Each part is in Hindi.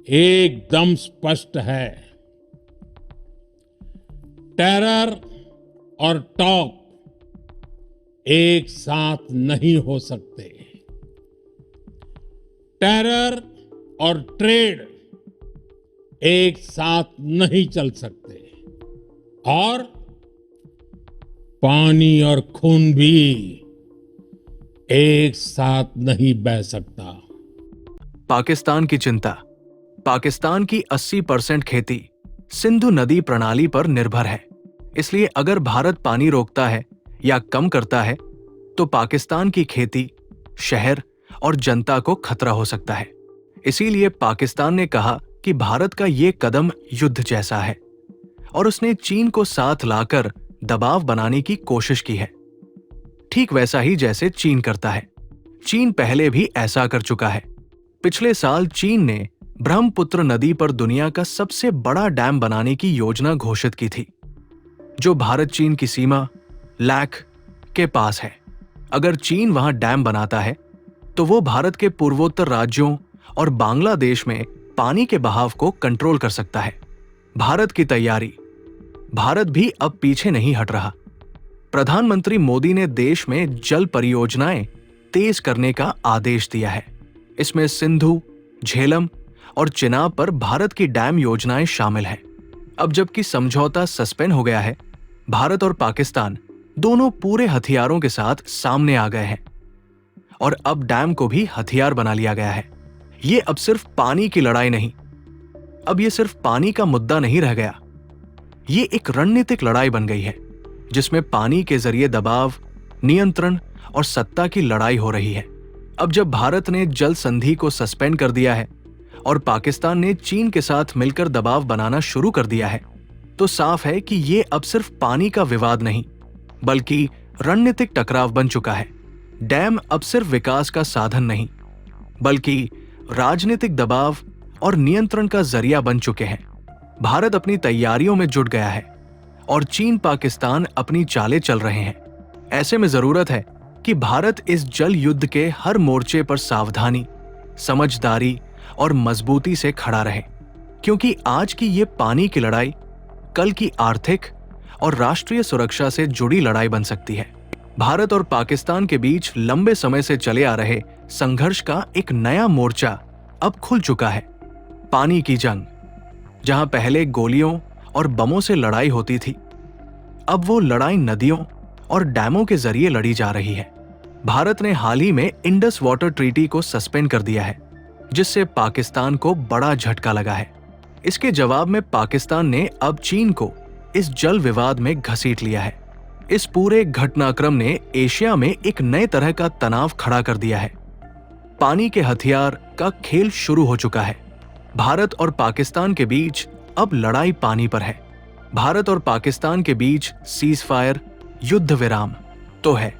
एकदम स्पष्ट है। टेरर और टॉप एक साथ नहीं हो सकते। टेरर और ट्रेड एक साथ नहीं चल सकते। और पानी और खून भी एक साथ नहीं बह सकता। पाकिस्तान की चिंता। पाकिस्तान की 80% खेती सिंधु नदी प्रणाली पर निर्भर है। इसलिए अगर भारत पानी रोकता है या कम करता है तो पाकिस्तान की खेती, शहर और जनता को खतरा हो सकता है। इसीलिए पाकिस्तान ने कहा कि भारत का ये कदम युद्ध जैसा है और उसने चीन को साथ लाकर दबाव बनाने की कोशिश की है, ठीक वैसा ही जैसे चीन करता है। चीन पहले भी ऐसा कर चुका है। पिछले साल चीन ने ब्रह्मपुत्र नदी पर दुनिया का सबसे बड़ा डैम बनाने की योजना घोषित की थी, जो भारत चीन की सीमा लैक के पास है। अगर चीन वहां डैम बनाता है तो वो भारत के पूर्वोत्तर राज्यों और बांग्लादेश में पानी के बहाव को कंट्रोल कर सकता है। भारत की तैयारी। भारत भी अब पीछे नहीं हट रहा। प्रधानमंत्री मोदी ने देश में जल परियोजनाएं तेज करने का आदेश दिया है। इसमें सिंधु, झेलम और चिनाब पर भारत की डैम योजनाएं शामिल हैं। अब जबकि समझौता सस्पेंड हो गया है, भारत और पाकिस्तान दोनों पूरे हथियारों के साथ सामने आ गए हैं और अब डैम को भी हथियार बना लिया गया है। ये अब सिर्फ पानी की लड़ाई नहीं, अब ये सिर्फ पानी का मुद्दा नहीं रह गया। ये एक रणनीतिक लड़ाई बन गई है, जिसमें पानी के जरिए दबाव, नियंत्रण और सत्ता की लड़ाई हो रही है। अब जब भारत ने जल संधि को सस्पेंड कर दिया है और पाकिस्तान ने चीन के साथ मिलकर दबाव बनाना शुरू कर दिया है, तो साफ है कि ये अब सिर्फ पानी का विवाद नहीं, बल्कि रणनीतिक टकराव बन चुका है। डैम अब सिर्फ विकास का साधन नहीं, बल्कि राजनीतिक दबाव और नियंत्रण का जरिया बन चुके हैं। भारत अपनी तैयारियों में जुट गया है और चीन पाकिस्तान अपनी चालें चल रहे हैं। ऐसे में जरूरत है कि भारत इस जल युद्ध के हर मोर्चे पर सावधानी, समझदारी और मजबूती से खड़ा रहे, क्योंकि आज की ये पानी की लड़ाई कल की आर्थिक और राष्ट्रीय सुरक्षा से जुड़ी लड़ाई बन सकती है। भारत और पाकिस्तान के बीच लंबे समय से चले आ रहे संघर्ष का एक नया मोर्चा अब खुल चुका है। पानी की जंग, जहां पहले गोलियों और बमों से लड़ाई होती थी, अब वो लड़ाई नदियों और डैमों के जरिए लड़ी जा रही है। भारत ने हाल ही में इंडस वाटर ट्रीटी को सस्पेंड कर दिया है, जिससे पाकिस्तान को बड़ा झटका लगा है। इसके जवाब में पाकिस्तान ने अब चीन को इस जल विवाद में घसीट लिया है। इस पूरे घटनाक्रम ने एशिया में एक नए तरह का तनाव खड़ा कर दिया है। पानी के हथियार का खेल शुरू हो चुका है। भारत और पाकिस्तान के बीच अब लड़ाई पानी पर है। भारत और पाकिस्तान के बीच सीज फायर, युद्ध विराम तो है,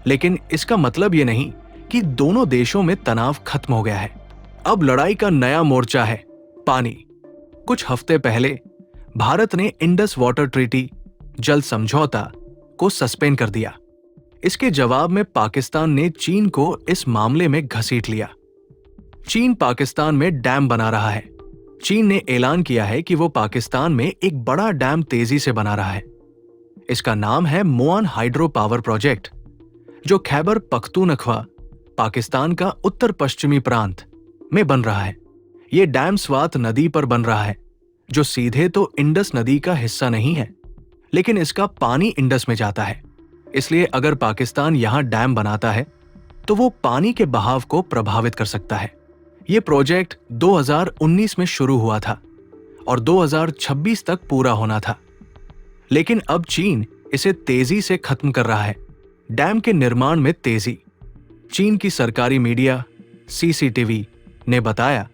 लेकिन इसका मतलब ये नहीं कि दोनों देशों में तनाव खत्म हो गया है। अब लड़ाई का नया मोर्चा है पानी। कुछ हफ्ते पहले भारत ने इंडस वाटर ट्रीटी, जल समझौता को सस्पेंड कर दिया। इसके जवाब में पाकिस्तान ने चीन को इस मामले में घसीट लिया। चीन पाकिस्तान में डैम बना रहा है। चीन ने ऐलान किया है कि वो पाकिस्तान में एक बड़ा डैम तेजी से बना रहा है। इसका नाम है मोआन हाइड्रो पावर प्रोजेक्ट, जो खैबर पख्तूनख्वा, पाकिस्तान का उत्तर पश्चिमी प्रांत में बन रहा है। ये डैम स्वात नदी पर बन रहा है, जो सीधे तो इंडस नदी का हिस्सा नहीं है, लेकिन इसका पानी इंडस में जाता है। इसलिए अगर पाकिस्तान यहां डैम बनाता है तो वो पानी के बहाव को प्रभावित कर सकता है। ये प्रोजेक्ट 2019 में शुरू हुआ था और 2026 तक पूरा होना था, लेकिन अब चीन इसे तेजी से खत्म कर रहा है। डैम के निर्माण में तेजी। चीन की सरकारी मीडिया CCTV ने बताया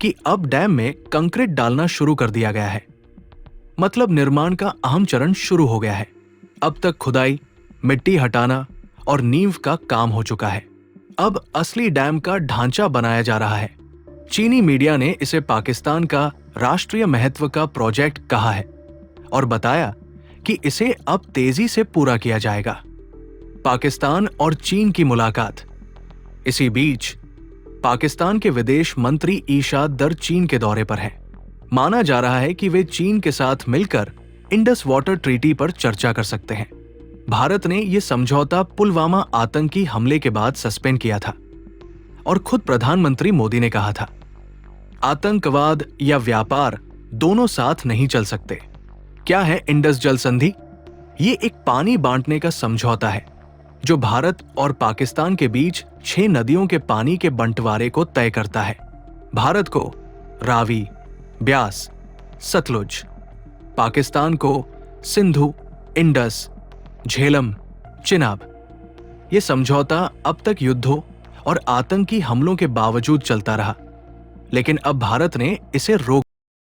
कि अब डैम में कंक्रीट डालना शुरू कर दिया गया है। मतलब निर्माण का अहम चरण शुरू हो गया है। अब तक खुदाई, मिट्टी हटाना और नींव का काम हो चुका है। अब असली डैम का ढांचा बनाया जा रहा है। चीनी मीडिया ने इसे पाकिस्तान का राष्ट्रीय महत्व का प्रोजेक्ट कहा है और बताया कि इसे अब तेजी से पूरा किया जाएगा। पाकिस्तान और चीन की मुलाकात। इसी बीच पाकिस्तान के विदेश मंत्री ईशा दर चीन के दौरे पर हैं। माना जा रहा है कि वे चीन के साथ मिलकर इंडस वाटर ट्रीटी पर चर्चा कर सकते हैं। भारत ने यह समझौता पुलवामा आतंकी हमले के बाद सस्पेंड किया था और खुद प्रधानमंत्री मोदी ने कहा था, आतंकवाद या व्यापार दोनों साथ नहीं चल सकते। क्या है इंडस जल संधि? ये एक पानी बांटने का समझौता है जो भारत और पाकिस्तान के बीच 6 नदियों के पानी के बंटवारे को तय करता है। भारत को रावी, ब्यास, सतलुज, पाकिस्तान को सिंधु, इंडस, झेलम, चिनाब। यह समझौता अब तक युद्धों और आतंकी हमलों के बावजूद चलता रहा, लेकिन अब भारत ने इसे रोक